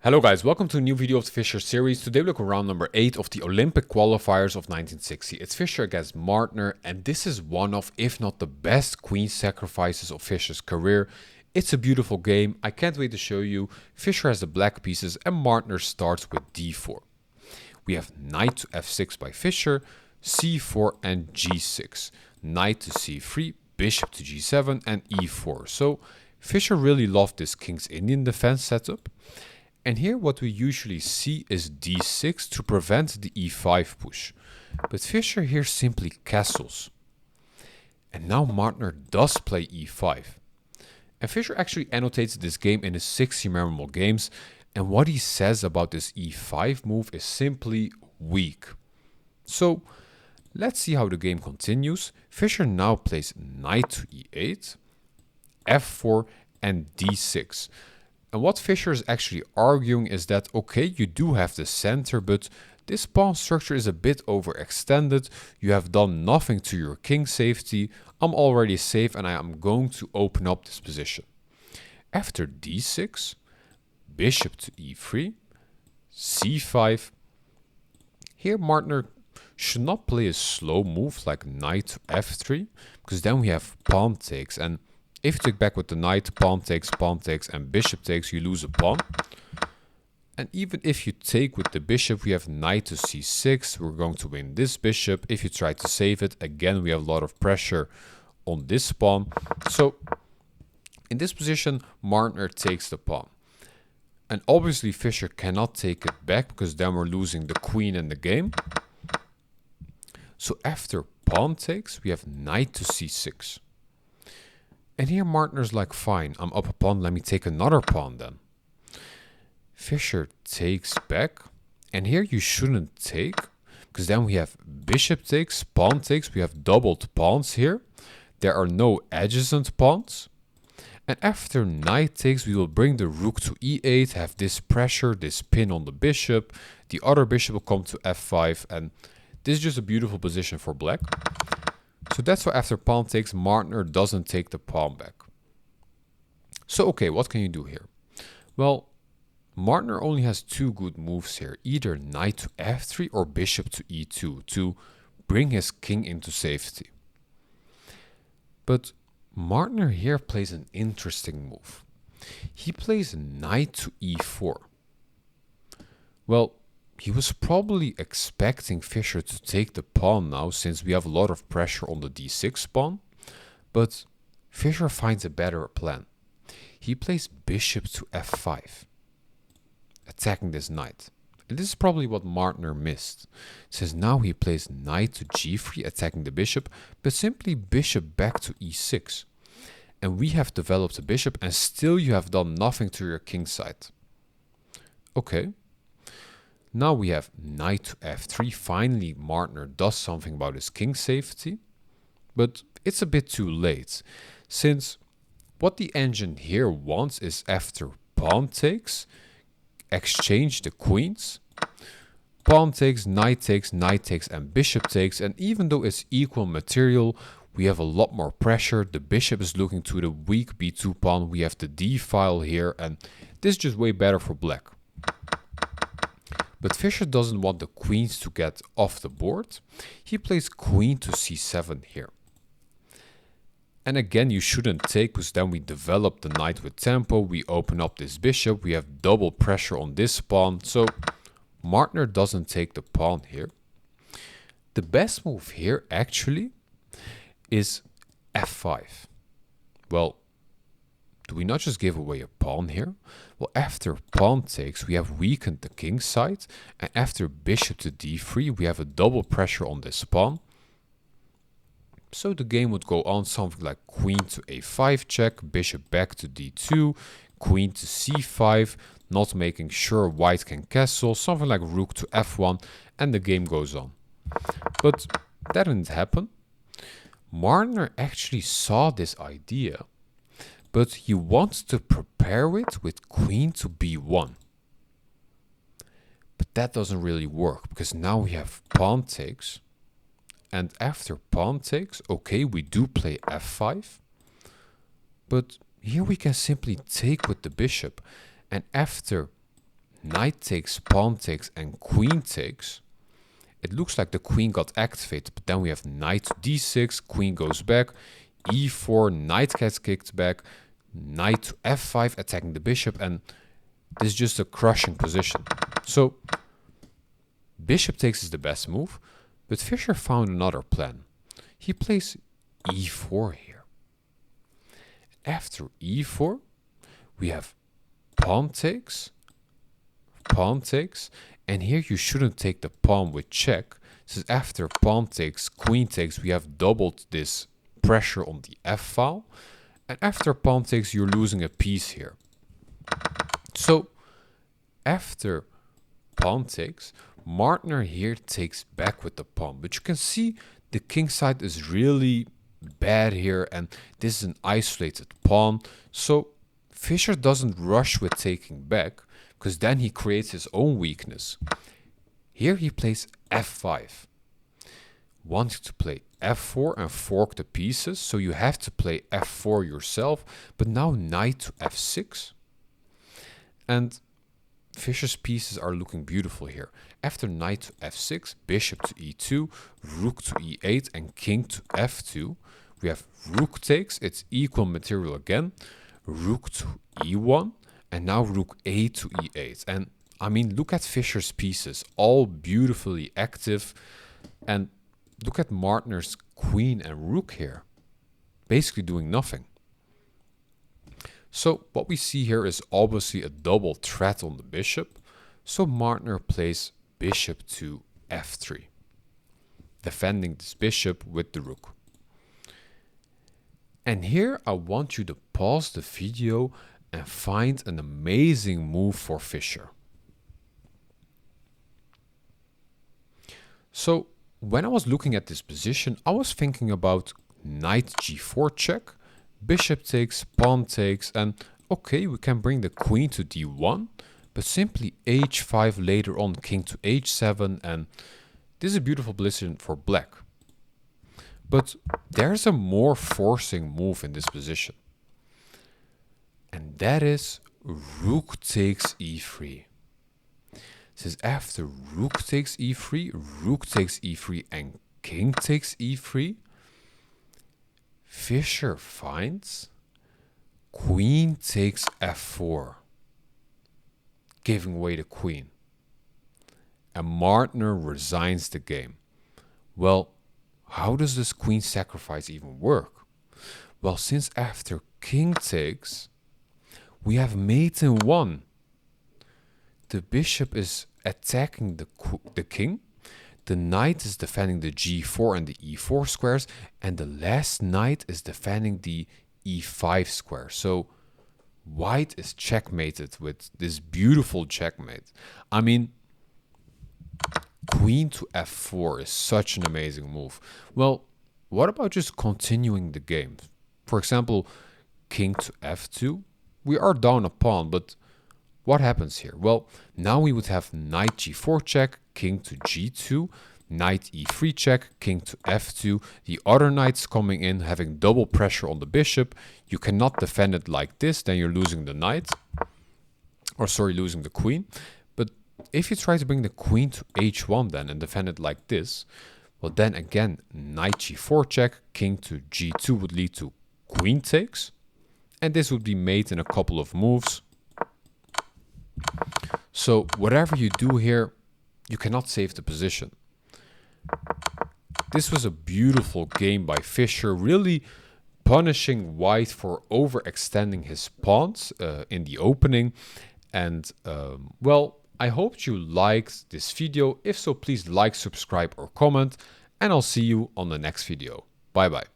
Hello guys, welcome to a new video of the Fischer series. Today we look at round number 8 of the Olympic qualifiers of 1960. It's Fischer against Martner, and this is one of, if not the best queen sacrifices of Fischer's career. It's a beautiful game, I can't wait to show you. Fischer has the black pieces and Martner starts with d4. We have knight to f6 by Fischer, c4 and g6. Knight to c3, bishop to g7 and e4. So Fischer really loved this King's Indian defense setup. And here what we usually see is d6 to prevent the e5 push. But Fischer here simply castles. And now Martner does play e5. And Fischer actually annotates this game in his 60 memorable games. And what he says about this e5 move is simply weak. So let's see how the game continues. Fischer now plays knight to e8, f4 and d6. And what Fischer is actually arguing is that, okay, you do have the center, but this pawn structure is a bit overextended. You have done nothing to your king safety. I'm already safe and I am going to open up this position. After d6, bishop to e3, c5. Here Martner should not play a slow move like knight to f3, because then we have pawn takes, and if you take back with the knight, pawn takes, and bishop takes, you lose a pawn. And even if you take with the bishop, we have knight to c6. We're going to win this bishop. If you try to save it, again, we have a lot of pressure on this pawn. So in this position, Martner takes the pawn. And obviously, Fischer cannot take it back because then we're losing the queen in the game. So after pawn takes, we have knight to c6. And here Martner's like, fine, I'm up a pawn, let me take another pawn then. Fischer takes back, and here you shouldn't take, because then we have bishop takes, pawn takes, we have doubled pawns here. There are no adjacent pawns. And after knight takes, we will bring the rook to e8, have this pressure, this pin on the bishop. The other bishop will come to f5, and this is just a beautiful position for black. So that's why after pawn takes, Martner doesn't take the pawn back. So okay, what can you do here? Well, Martner only has two good moves here. Either knight to f3 or bishop to e2 to bring his king into safety. But Martner here plays an interesting move. He plays knight to e4. Well, he was probably expecting Fischer to take the pawn now, since we have a lot of pressure on the d6 pawn. But Fischer finds a better plan. He plays bishop to f5, attacking this knight. And this is probably what Martner missed, since now he plays knight to g3, attacking the bishop, but simply bishop back to e6. And we have developed a bishop, and still you have done nothing to your king side. Okay. Now we have knight to f3. Finally, Martner does something about his king safety. But it's a bit too late, since what the engine here wants is after pawn takes, exchange the queens. Pawn takes, knight takes, and bishop takes. And even though it's equal material, we have a lot more pressure. The bishop is looking to the weak b2 pawn. We have the d file here, and this is just way better for black. But Fischer doesn't want the queens to get off the board. He plays queen to c7 here. And again, you shouldn't take, because then we develop the knight with tempo. We open up this bishop. We have double pressure on this pawn. So Martner doesn't take the pawn here. The best move here actually is f5. Well, do we not just give away a pawn here? Well, after pawn takes, we have weakened the king side. And after bishop to d3, we have a double pressure on this pawn. So the game would go on something like queen to a5 check, bishop back to d2, queen to c5, not making sure white can castle, something like rook to f1, and the game goes on. But that didn't happen. Martner actually saw this idea, but he wants to prepare it with queen to b1. But that doesn't really work, because now we have pawn takes. And after pawn takes, okay, we do play f5. But here we can simply take with the bishop. And after knight takes, pawn takes, and queen takes, it looks like the queen got activated, but then we have knight to d6, queen goes back, e4, knight gets kicked back, knight to f5, attacking the bishop, and this is just a crushing position. So bishop takes is the best move, but Fischer found another plan. He plays e4 here. After e4, we have pawn takes, and here you shouldn't take the pawn with check, since after pawn takes, queen takes, we have doubled this pressure on the f file, and after pawn takes, you're losing a piece here. So after pawn takes, Martner here takes back with the pawn, but you can see the king side is really bad here, and this is an isolated pawn, so Fischer doesn't rush with taking back, because then he creates his own weakness. Here he plays f5, wanting to play f4 and fork the pieces, so you have to play f4 yourself, but now knight to f6, and Fischer's pieces are looking beautiful here. After knight to f6, bishop to e2, rook to e8, and king to f2, we have rook takes, it's equal material again, rook to e1, and now rook a to e8. And I mean, look at Fischer's pieces, all beautifully active, and look at Martner's queen and rook here, basically doing nothing. So what we see here is obviously a double threat on the bishop, so Martner plays bishop to f3, defending this bishop with the rook. And here I want you to pause the video and find an amazing move for Fischer. So when I was looking at this position, I was thinking about knight g4 check, bishop takes, pawn takes, and okay, we can bring the queen to d1, but simply h5 later on, king to h7, and this is a beautiful position for black. But there's a more forcing move in this position, and that is rook takes e3. Since after rook takes e3, and king takes e3, Fischer finds queen takes f4, giving away the queen, and Martner resigns the game. Well, how does this queen sacrifice even work? Well, since after king takes, we have mate in 1. The bishop is attacking the king, the knight is defending the g4 and the e4 squares, and the last knight is defending the e5 square. So white is checkmated with this beautiful checkmate. I mean, queen to f4 is such an amazing move. Well, what about just continuing the game? For example, king to f2. We are down a pawn, but what happens here? Well, now we would have knight g4 check, king to g2, knight e3 check, king to f2. The other knights coming in, having double pressure on the bishop. You cannot defend it like this, then you're losing the knight. Or sorry, losing the queen. But if you try to bring the queen to h1 then and defend it like this, well then again, knight g4 check, king to g2 would lead to queen takes. And this would be mate in a couple of moves. So whatever you do here, you cannot save the position. This was a beautiful game by Fischer, really punishing white for overextending his pawns in the opening. And well, I hope you liked this video. If so, please like, subscribe or comment, and I'll see you on the next video. Bye bye.